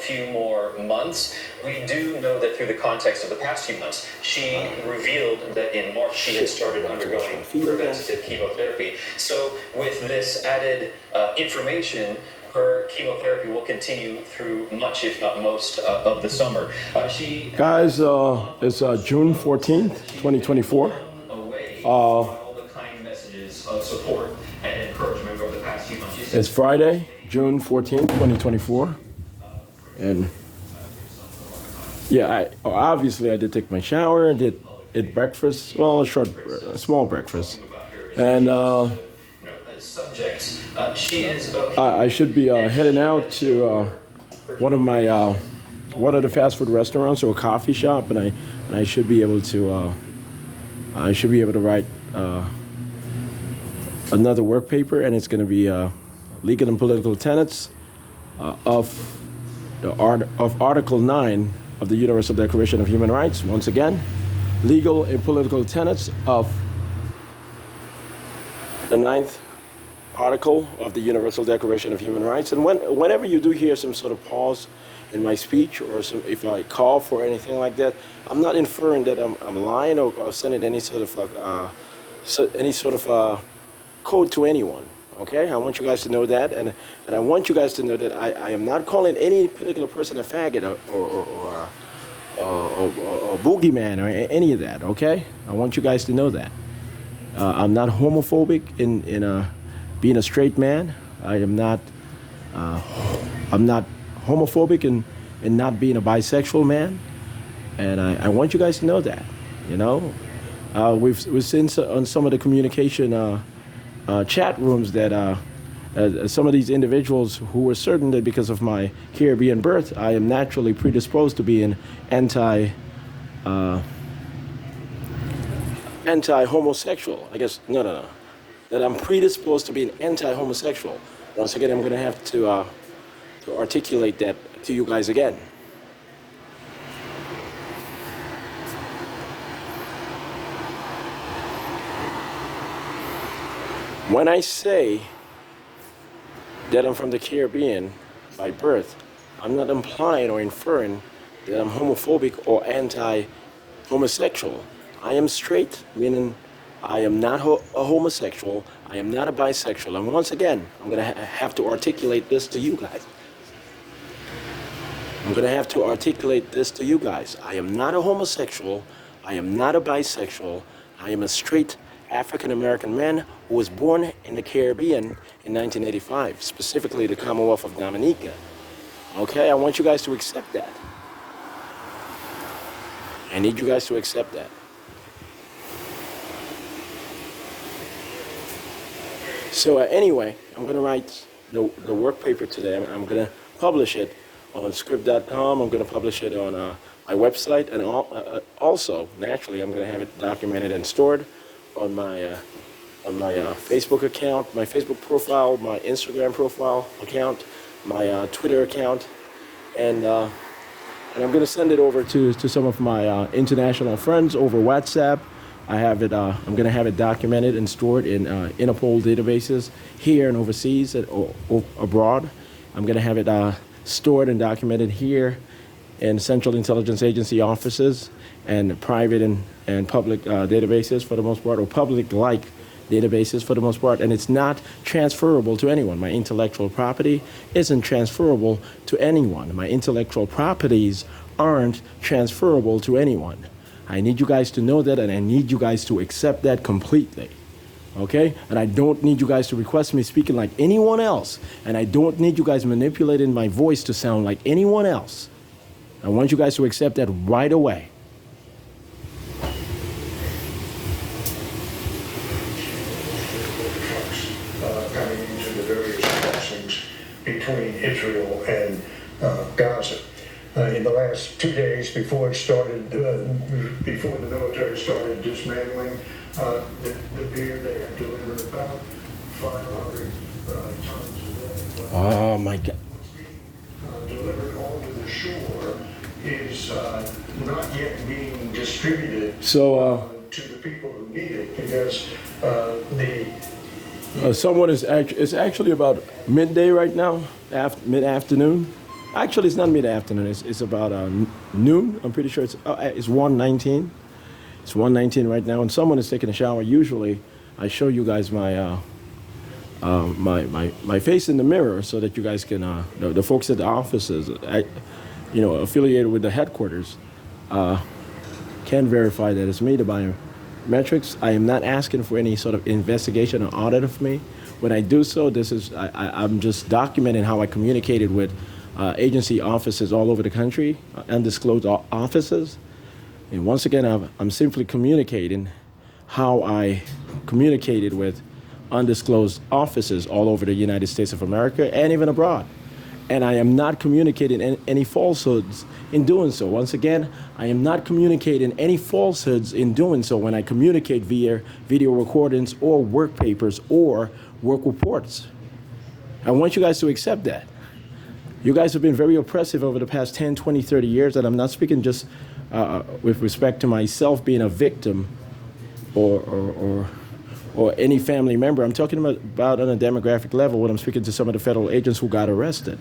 few more months. We do know that through the context of the past few months, she revealed that in March she had started undergoing preventative chemotherapy. So with this added information, her chemotherapy will continue through much, if not most, of the summer. Guys, it's June 14th, 2024. All the kind messages of support and encouragement over the past few months. It's Friday, June 14th, 2024. And yeah, obviously I did take my shower, did breakfast, well, a small breakfast. And I should be heading out to one of the fast food restaurants or a coffee shop, and I should be able to write another work paper, and it's going to be legal and political tenets of Article 9 of the Universal Declaration of Human Rights. Once again, legal and political tenets of the 9th article of the Universal Declaration of Human Rights. And whenever you do hear some sort of pause in my speech, or if I call for anything like that, I'm not inferring that I'm lying or sending any sort of code to anyone. Okay, I want you guys to know that, and I want you guys to know that I am not calling any particular person a faggot or a boogeyman or any of that. Okay, I want you guys to know that. I'm not homophobic in being a straight man. I'm not homophobic in not being a bisexual man, and I want you guys to know that. You know, we've seen on some of the communication chat rooms that some of these individuals who were certain that because of my Caribbean birth, I am naturally predisposed to being anti-homosexual. I guess no. That I'm predisposed to being anti-homosexual. Once again, I'm going to have to articulate that to you guys again. When I say that I'm from the Caribbean by birth, I'm not implying or inferring that I'm homophobic or anti-homosexual. I am straight, meaning I am not a homosexual. I am not a bisexual. And once again, I'm going to have to articulate this to you guys. I am not a homosexual. I am not a bisexual. I am a straight African-American man who was born in the Caribbean in 1985, specifically the Commonwealth of Dominica. Okay, I want you guys to accept that. I need you guys to accept that. So anyway, I'm going to write the work paper today. I'm going to publish it on script.com. I'm going to publish it on my website, and also, naturally, I'm going to have it documented and stored on my Facebook account, my Facebook profile, my Instagram profile account, my Twitter account, and I'm going to send it over to some of my international friends over WhatsApp. I'm going to have it documented and stored in INTERPOL databases here and overseas or abroad. I'm going to have it stored and documented here in Central Intelligence Agency offices and private and public databases for the most part, or public-like databases for the most part, and it's not transferable to anyone. My intellectual property isn't transferable to anyone. My intellectual properties aren't transferable to anyone. I need you guys to know that, and I need you guys to accept that completely. Okay? And I don't need you guys to request me speaking like anyone else, and I don't need you guys manipulating my voice to sound like anyone else. I want you guys to accept that right away. Coming into the various crossings between Israel and Gaza. In the last 2 days before it started, before the military started dismantling the pier, they have delivered about 500 tons a day. Oh my God. Delivered onto the shore is not yet being distributed So, to the people who need it, because someone it's actually about midday right now, mid-afternoon. Actually, it's not mid-afternoon. It's about noon. I'm pretty sure it's 1:19. It's 1:19 right now, and someone is taking a shower. Usually, I show you guys my face in the mirror so that you guys can the folks at the offices, affiliated with the headquarters, can verify that it's me. The biometrics. I am not asking for any sort of investigation or audit of me. When I do so, I'm just documenting how I communicated with agency offices all over the country, undisclosed offices. And once again, I'm simply communicating how I communicated with undisclosed offices all over the United States of America and even abroad. And I am not communicating any falsehoods in doing so. Once again, I am not communicating any falsehoods in doing so when I communicate via video recordings or work papers or work reports. I want you guys to accept that. You guys have been very oppressive over the past 10, 20, 30 years, and I'm not speaking just with respect to myself being a victim or any family member. I'm talking about on a demographic level when I'm speaking to some of the federal agents who got arrested.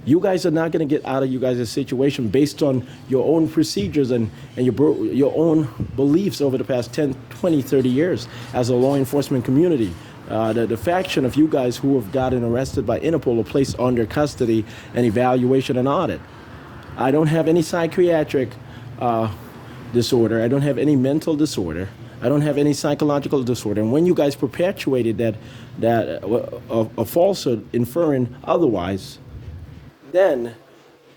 You guys are not going to get out of you guys' situation based on your own procedures and your own beliefs over the past 10, 20, 30 years as a law enforcement community. The faction of you guys who have gotten arrested by Interpol or placed under custody and evaluation and audit. I don't have any psychiatric disorder. I don't have any mental disorder. I don't have any psychological disorder. And when you guys perpetuated that a falsehood inferring otherwise, then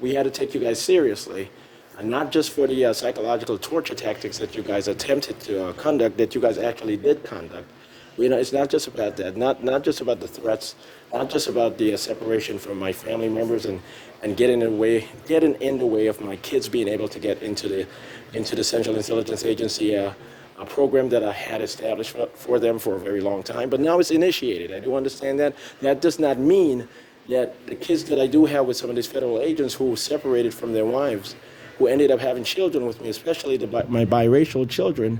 we had to take you guys seriously. And not just for the psychological torture tactics that you guys attempted to conduct, that you guys actually did conduct. It's not just about that, not just about the threats, not just about the separation from my family members and getting in the way of my kids being able to get into the Central Intelligence Agency, a program that I had established for them for a very long time, but now it's initiated. I do understand that. That does not mean that the kids that I do have with some of these federal agents who separated from their wives, who ended up having children with me, especially my biracial children,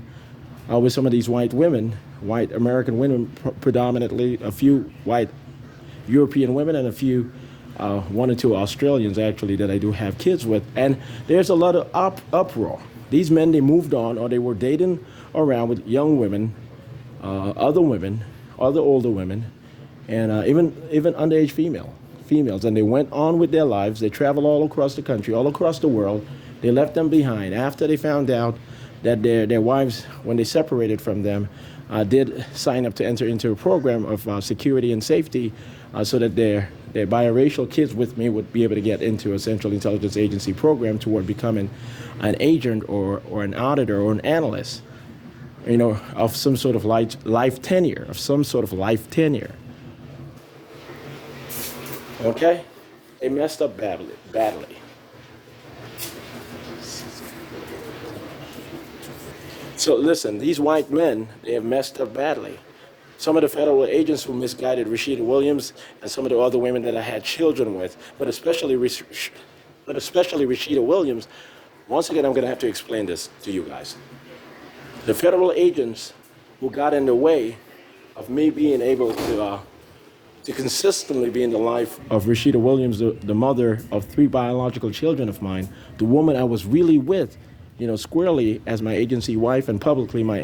with some of these white women, white American women predominantly, a few white European women, and a few, one or two Australians actually that I do have kids with. And there's a lot of uproar. These men, they moved on, or they were dating around with young women, other older women, and even underage females. And they went on with their lives. They traveled all across the country, all across the world. They left them behind after they found out that their wives, when they separated from them, did sign up to enter into a program of security and safety so that their biracial kids with me would be able to get into a Central Intelligence Agency program toward becoming an agent or an auditor or an analyst, of some sort of life tenure, Okay? They messed up badly. So listen, these white men, they have messed up badly. Some of the federal agents who misguided Rashida Williams and some of the other women that I had children with, but especially Rashida Williams. Once again, I'm going to have to explain this to you guys. The federal agents who got in the way of me being able to consistently be in the life of Rashida Williams, the mother of 3 biological children of mine, the woman I was really with, squarely as my agency wife and publicly my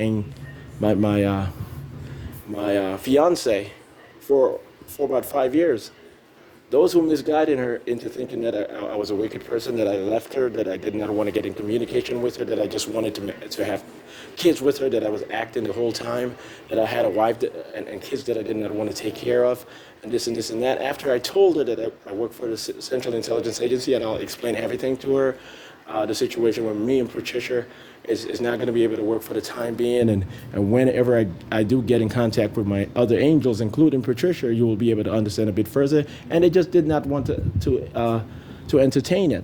fiance for about 5 years. Those who misguided her into thinking that I was a wicked person, that I left her, that I did not want to get in communication with her, that I just wanted to have kids with her, that I was acting the whole time, that I had a wife and kids that I did not want to take care of, and this and this and that. After I told her that I work for the Central Intelligence Agency, and I'll explain everything to her, the situation where me and Patricia is not going to be able to work for the time being, and whenever I do get in contact with my other angels, including Patricia, you will be able to understand a bit further. And they just did not want to entertain it.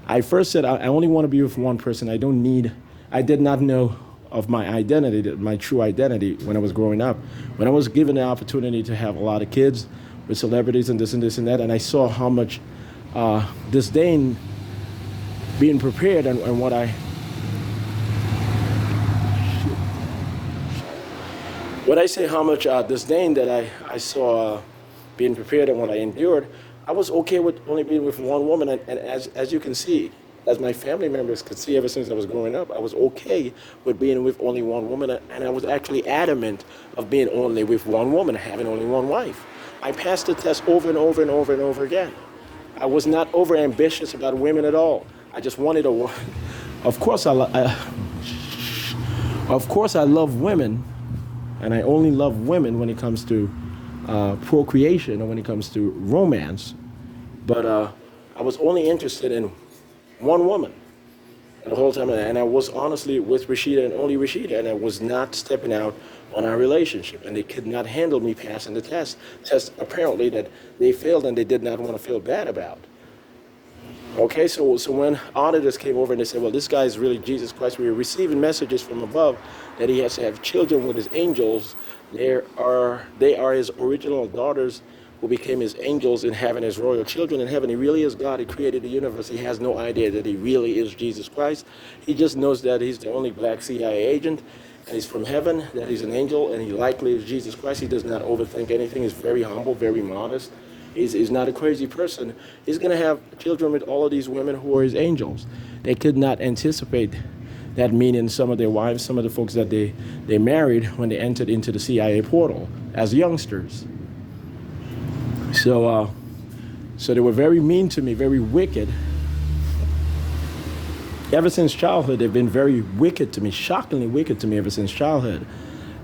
I first said I only want to be with one person. I did not know of my identity, my true identity, when I was growing up. When I was given the opportunity to have a lot of kids with celebrities and this and that, and I saw how much disdain being prepared and what I say how much disdain that I saw being prepared and what I endured, I was okay with only being with one woman, and as you can see, as my family members could see ever since I was growing up, I was okay with being with only one woman, and I was actually adamant of being only with one woman, having only one wife. I passed the test over and over and over and over again. I was not over ambitious about women at all. I just wanted a. Of course, of course, I love women, and I only love women when it comes to procreation or when it comes to romance. But I was only interested in one woman the whole time, and I was honestly with Rashida and only Rashida, and I was not stepping out on our relationship, and they could not handle me passing the test apparently that they failed and they did not want to feel bad about. Okay, so when auditors came over and they said, well, this guy is really Jesus Christ, we were receiving messages from above that he has to have children with his angels. They are his original daughters who became his angels in heaven, his royal children in heaven. He really is God. He created the universe. He has no idea that he really is Jesus Christ. He just knows that he's the only black CIA agent, and he's from heaven, that he's an angel, and he likely is Jesus Christ. He does not overthink anything. He's very humble, very modest. He's not a crazy person. He's going to have children with all of these women who are his angels. They could not anticipate that, meaning some of their wives, some of the folks that they married when they entered into the CIA portal as youngsters. So they were very mean to me, very wicked. Ever since childhood, they've been very wicked to me, shockingly wicked to me ever since childhood,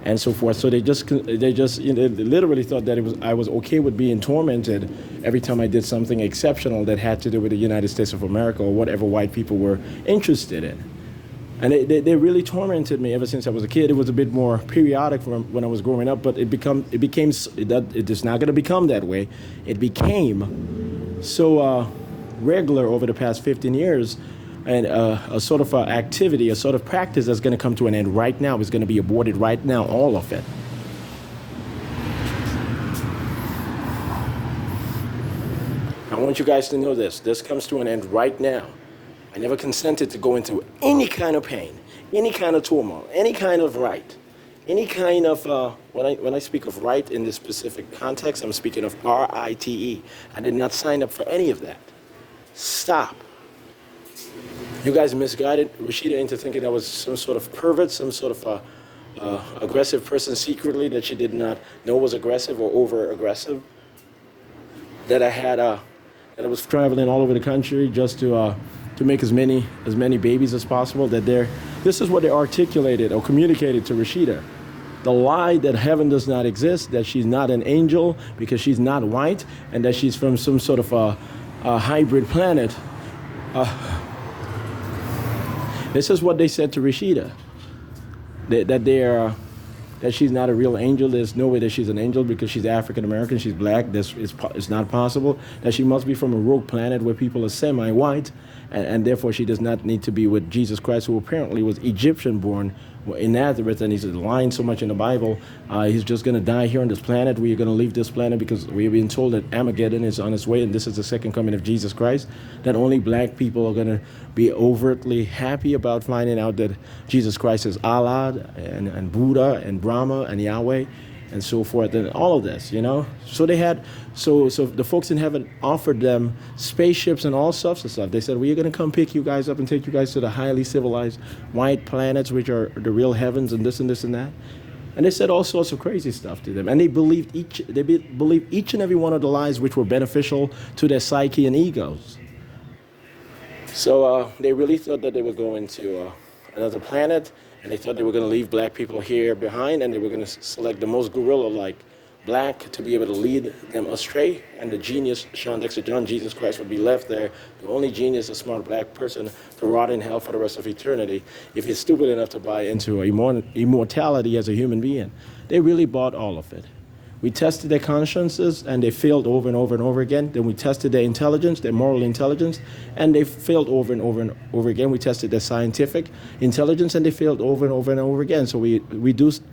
and so forth. So they just they literally thought that I was okay with being tormented every time I did something exceptional that had to do with the United States of America or whatever white people were interested in. And they really tormented me ever since I was a kid. It was a bit more periodic when I was growing up, but it is not going to become that way. It became so regular over the past 15 years, and a sort of activity, a sort of practice that's going to come to an end right now. Is going to be aborted right now, all of it. I want you guys to know this. This comes to an end right now. I never consented to go into any kind of pain, any kind of turmoil, any kind of right, any kind of, when I speak of right in this specific context, I'm speaking of RITE. I did not sign up for any of that. Stop. You guys misguided Rashida into thinking I was some sort of pervert, some sort of aggressive person secretly that she did not know was aggressive or over-aggressive. That I was traveling all over the country just to make as many babies as possible. This is what they articulated or communicated to Rashida. The lie that heaven does not exist, that she's not an angel because she's not white, and that she's from some sort of a hybrid planet. This is what they said to Rashida. That she's not a real angel. There's no way that she's an angel because she's African American, she's black. It's not possible. That she must be from a rogue planet where people are semi-white, and therefore she does not need to be with Jesus Christ, who apparently was Egyptian born in Nazareth, and he's lying so much in the Bible. He's just going to die here on this planet. We're going to leave this planet because we've been told that Armageddon is on its way, and this is the second coming of Jesus Christ. That only black people are going to be overtly happy about finding out that Jesus Christ is Allah and Buddha and Brahma and Yahweh and so forth, and all of this, So they had, so the folks in heaven offered them spaceships and all sorts of stuff. They said, we're going to come pick you guys up and take you guys to the highly civilized white planets, which are the real heavens, and this and this and that. And they said all sorts of crazy stuff to them. And they believed each and every one of the lies which were beneficial to their psyche and egos. So they really thought that they were going to another planet, and they thought they were going to leave black people here behind, and they were going to select the most gorilla-like black to be able to lead them astray, and the genius, Shawn, Dexter, John, Jesus Christ, would be left there, the only genius, a smart black person, to rot in hell for the rest of eternity if he's stupid enough to buy into immortality as a human being. They really bought all of it. We tested their consciences, and they failed over and over and over again. Then we tested their intelligence, their moral intelligence, and they failed over and over and over again. We tested their scientific intelligence, and they failed over and over and over again. So we deduced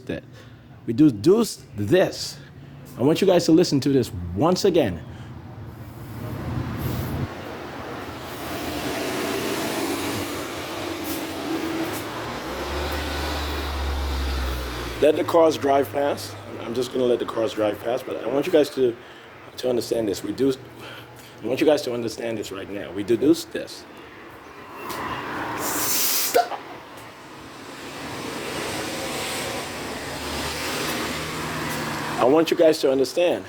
it. We deduced this. I want you guys to listen to this once again. Let the cars drive past. I'm just going to let the cars drive past, but I want you guys to to understand this. I want you guys to understand this right now. We deduced this. I want you guys to understand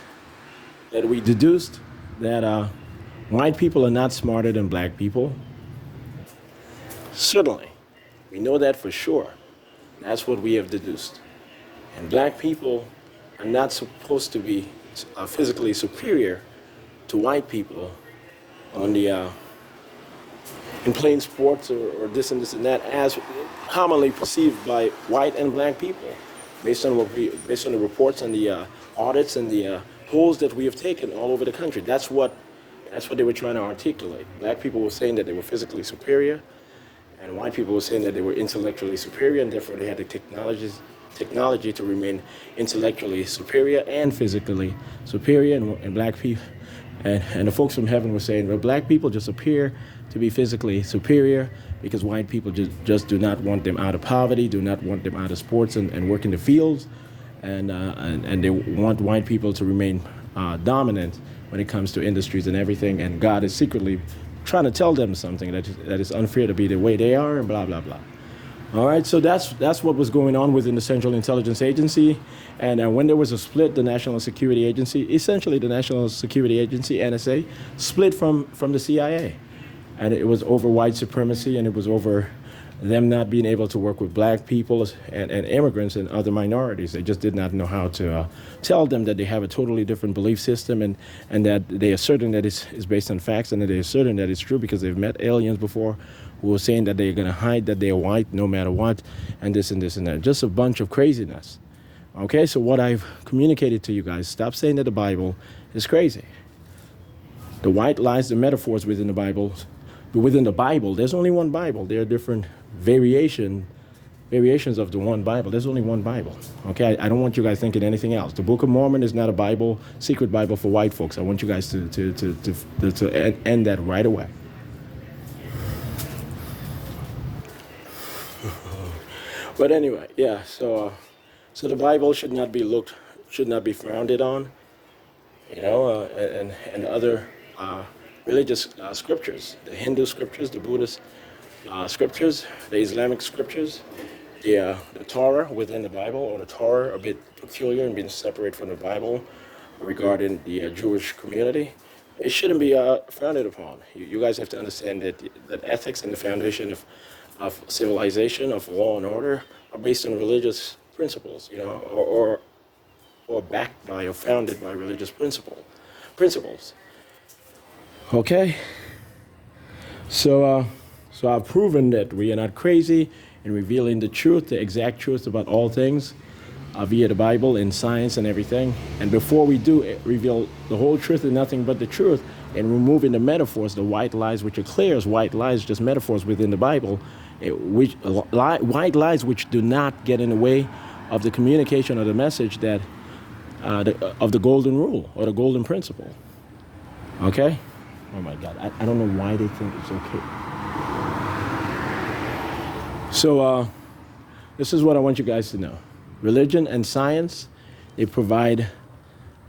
that we deduced that white people are not smarter than black people. Certainly. We know that for sure. That's what we have deduced. And black people are not supposed to be physically superior to white people on the in playing sports or this and that, as commonly perceived by white and black people, based on the reports and the audits and the polls that we have taken all over the country. That's what they were trying to articulate. Black people were saying that they were physically superior, and white people were saying that they were intellectually superior, and therefore they had the technology to remain intellectually superior and physically superior. And black people and the folks from heaven were saying, well, black people just appear to be physically superior because white people just do not want them out of poverty, do not want them out of sports and work in the fields, and they want white people to remain dominant when it comes to industries and everything. And God is secretly trying to tell them something that is unfair to be the way they are, and blah blah blah. All right, so that's what was going on within the Central Intelligence Agency. And when there was a split, the National Security Agency, essentially the National Security Agency, NSA, split from the CIA. And it was over white supremacy, and it was over them not being able to work with black people and immigrants and other minorities. They just did not know how to tell them that they have a totally different belief system, and that they are certain that it's based on facts, and that they are certain that it's true because they've met aliens before who were saying that they're going to hide that they're white no matter what, and this and this and that. Just a bunch of craziness. Okay, so what I've communicated to you guys, stop saying that the Bible is crazy. The white lies, the metaphors within the Bible, there's only one Bible. There are different variations of the one Bible. There's only one Bible. Okay, I don't want you guys thinking anything else. The Book of Mormon is not a Bible, secret Bible for white folks. I want you guys to end that right away. But anyway, yeah. So the Bible should not be frowned on, and other religious scriptures, the Hindu scriptures, the Buddhist scriptures, the Islamic scriptures, the Torah within the Bible, or the Torah a bit peculiar and being separate from the Bible regarding the Jewish community. It shouldn't be frowned upon. You guys have to understand that ethics and the foundation of civilization, of law and order, are based on religious principles, or backed by or founded by religious principles. Okay? So I've proven that we are not crazy in revealing the truth, the exact truth about all things via the Bible and science and everything. And before we do reveal the whole truth and nothing but the truth, and removing the metaphors, the white lies, which are clear as white lies, just metaphors within the Bible, white lies which do not get in the way of the communication or the message that of the golden rule or the golden principle. Okay? Oh my God, I don't know why they think it's okay. So this is what I want you guys to know. Religion and science, they provide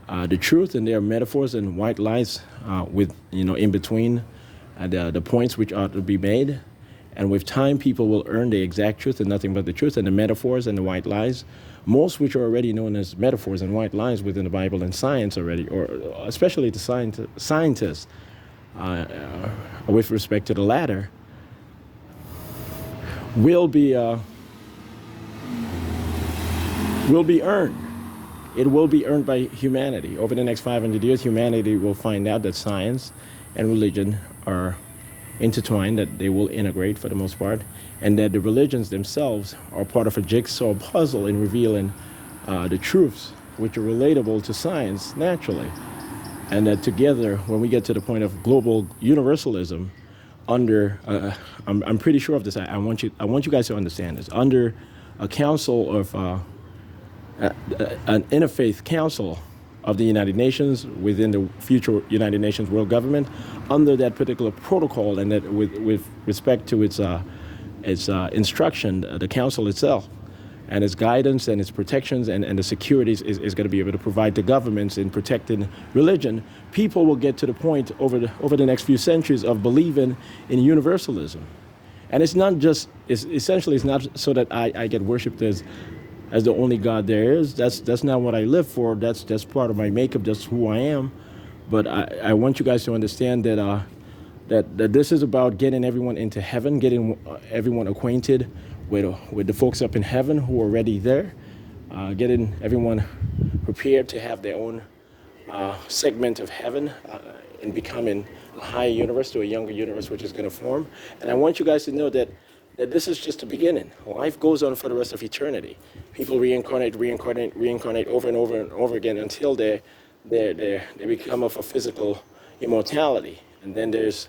the truth, and there are metaphors and white lies with, in between the points which are to be made. And with time, people will earn the exact truth and nothing but the truth, and the metaphors and the white lies, most which are already known as metaphors and white lies within the Bible and science already, or especially the scientists, with respect to the latter, will be earned. It will be earned by humanity. Over the next 500 years, humanity will find out that science and religion are intertwined, that they will integrate for the most part, and that the religions themselves are part of a jigsaw puzzle in revealing the truths which are relatable to science naturally. And that together, when we get to the point of global universalism, under I'm pretty sure of this. I want you guys to understand this. Under a council of an interfaith council of the United Nations, within the future United Nations world government, under that particular protocol, and that with respect to its instruction, the council itself and its guidance and its protections and the securities is going to be able to provide the governments in protecting religion, people will get to the point over the next few centuries of believing in universalism. And it's not just, essentially it's not so that I get worshipped as the only God there is. That's not what I live for. That's part of my makeup. That's who I am. But I want you guys to understand that that this is about getting everyone into heaven, getting everyone acquainted with the folks up in heaven who are already there, getting everyone prepared to have their own segment of heaven and becoming a higher universe to a younger universe which is going to form. And I want you guys to know that this is just the beginning. Life goes on for the rest of eternity. People reincarnate over and over and over again until they become of a physical immortality. And then there's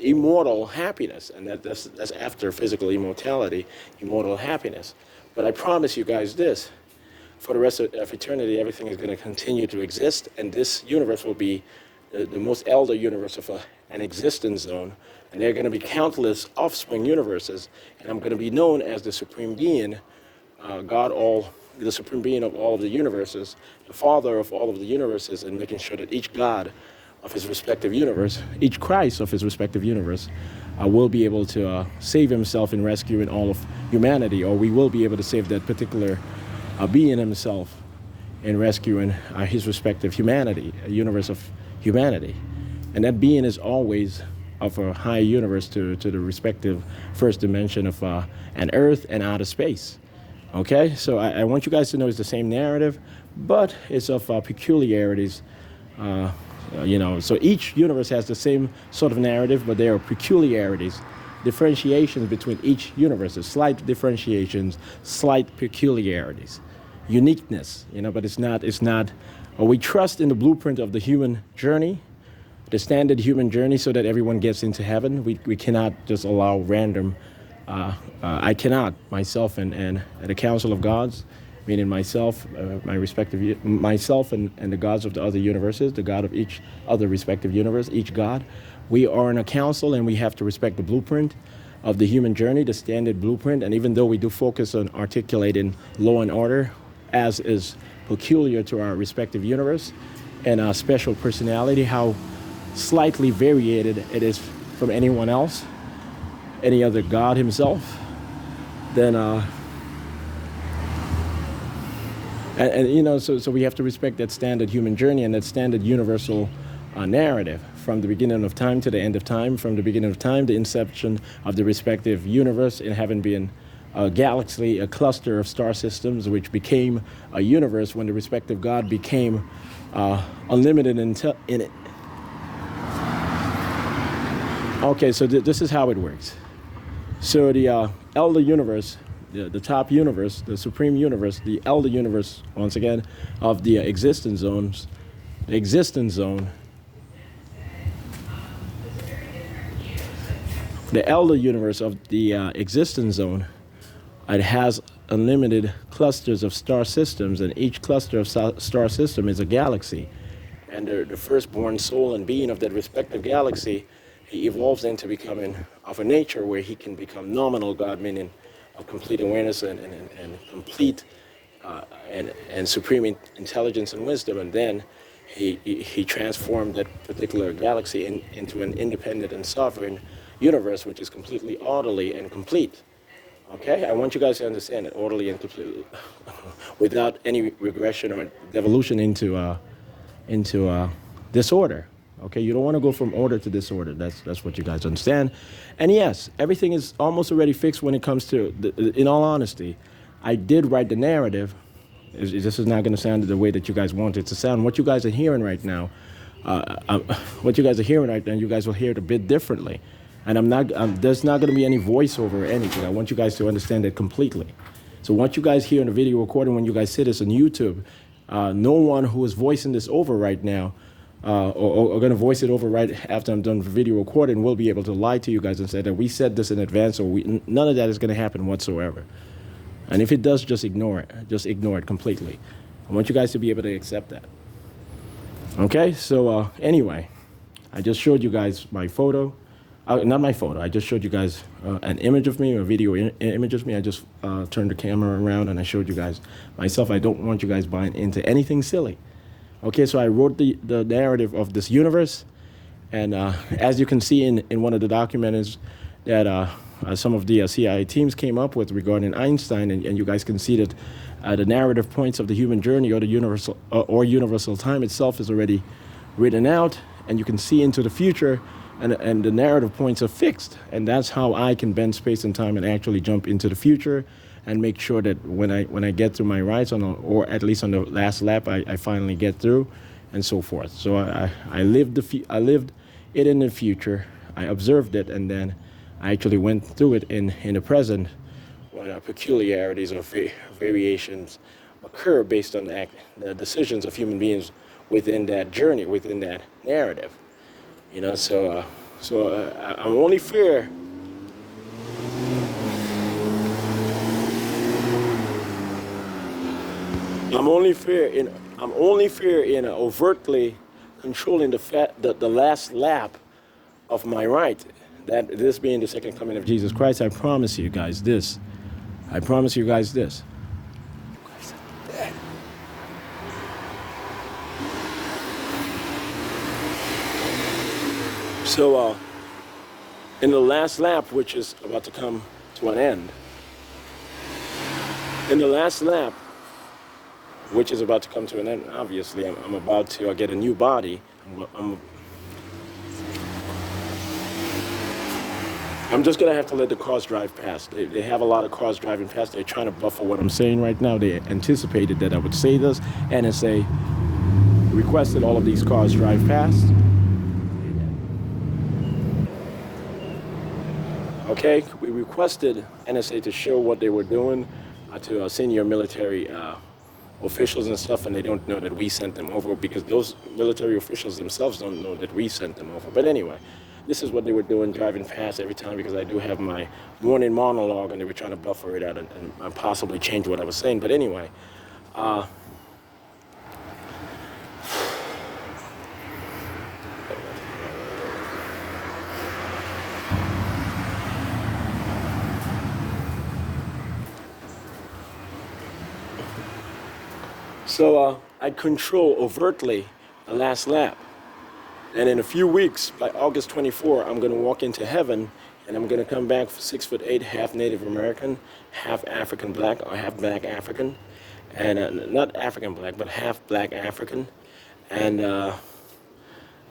immortal happiness, and that's after physical immortality, immortal happiness. But I promise you guys this, for the rest of eternity, everything is going to continue to exist, and this universe will be the most elder universe of an existence zone, and there are going to be countless offspring universes, and I'm going to be known as the Supreme Being, the Supreme Being of all of the universes, the Father of all of the universes, and making sure that each God of his respective universe, each Christ of his respective universe, will be able to save himself in rescuing all of humanity, or we will be able to save that particular being himself in rescuing his respective humanity, a universe of humanity. And that being is always of a high universe to the respective first dimension of an earth and outer space. Okay, so I want you guys to know it's the same narrative, but it's of peculiarities. So each universe has the same sort of narrative, but there are peculiarities, differentiations between each universe, slight differentiations, slight peculiarities, uniqueness, but it's not, we trust in the blueprint of the human journey, the standard human journey, so that everyone gets into heaven. We cannot just allow random, I cannot, myself and the Council of Gods, meaning myself, myself and the gods of the other universes, the God of each other respective universe, each God. We are in a council, and we have to respect the blueprint of the human journey, the standard blueprint. And even though we do focus on articulating law and order, as is peculiar to our respective universe, and our special personality, how slightly variated it is from anyone else, any other God himself, then so we have to respect that standard human journey and that standard universal narrative from the beginning of time to the end of time, from the beginning of time, the inception of the respective universe, and having been a galaxy, a cluster of star systems, which became a universe when the respective God became unlimited in it. Okay, so this is how it works. So the elder universe, the top universe, the supreme universe, the elder universe, once again, of the existence zones, the existence zone, the elder universe of the existence zone, it has unlimited clusters of star systems, and each cluster of star system is a galaxy. And the firstborn soul and being of that respective galaxy, he evolves into becoming of a nature where he can become nominal God, meaning of complete awareness and complete and supreme intelligence and wisdom. And then he transformed that particular galaxy into an independent and sovereign universe, which is completely orderly and complete. Okay, I want you guys to understand it, orderly and complete, without any regression or devolution into disorder. Okay, you don't want to go from order to disorder. That's what you guys understand. And yes, everything is almost already fixed when it comes to, in all honesty, I did write the narrative. This is not going to sound the way that you guys want it to sound. What you guys are hearing right now, you guys will hear it a bit differently. And there's not going to be any voiceover or anything. I want you guys to understand it completely. So what you guys hear in the video recording, when you guys see this on YouTube, no one who is voicing this over right now, or going to voice it over right after I'm done with the video recording, will be able to lie to you guys and say that we said this in advance, or none of that is going to happen whatsoever. And if it does, just ignore it. Just ignore it completely. I want you guys to be able to accept that. Okay, so anyway, I just showed you guys my photo Not my photo. I just showed you guys an image of me, a video image of me. I just turned the camera around and I showed you guys myself. I don't want you guys buying into anything silly. Okay, so I wrote the narrative of this universe. And as you can see in one of the documents that some of the CIA teams came up with regarding Einstein, and you guys can see that the narrative points of the human journey or the universal time itself is already written out, and you can see into the future, and the narrative points are fixed. And that's how I can bend space and time and actually jump into the future and make sure that when I get through my rides, or at least on the last lap, I finally get through, and so forth. So I lived it in the future. I observed it, and then I actually went through it in the present, when peculiarities or variations occur based on the decisions of human beings within that journey, within that narrative. You know, so I'm only fair. I'm only fair in overtly controlling the last lap of my right. That this being the second coming of Jesus Christ, I promise you guys this. I promise you guys this. So, in the last lap, which is about to come to an end, obviously, I'm about to get a new body. I'm just going to have to let the cars drive past. They have a lot of cars driving past. They're trying to buffer what I'm saying right now. They anticipated that I would say this. NSA requested all of these cars drive past. Okay, we requested NSA to show what they were doing to senior military officials and stuff, and they don't know that we sent them over, because those military officials themselves don't know that we sent them over. But anyway, this is what they were doing, driving past every time, because I do have my morning monologue, and they were trying to buffer it out and possibly change what I was saying. But anyway, so I control overtly the last lap. And in a few weeks, by August 24, I'm going to walk into heaven, and I'm going to come back 6'8", half Native American, half African black, or half black African, and not African black, but half black African, and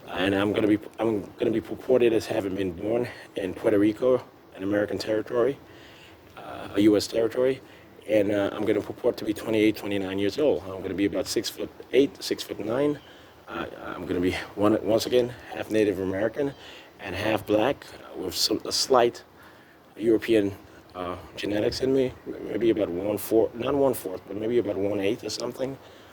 I'm going to be purported as having been born in Puerto Rico, an American territory, a U.S. territory, and I'm going to purport to be 28, 29 years old. I'm going to be about 6'8", 6'9". I'm going to be, once again, half Native American and half black, with a slight European genetics in me, maybe about 1/4, not 1/4, but maybe about 1/8 or something.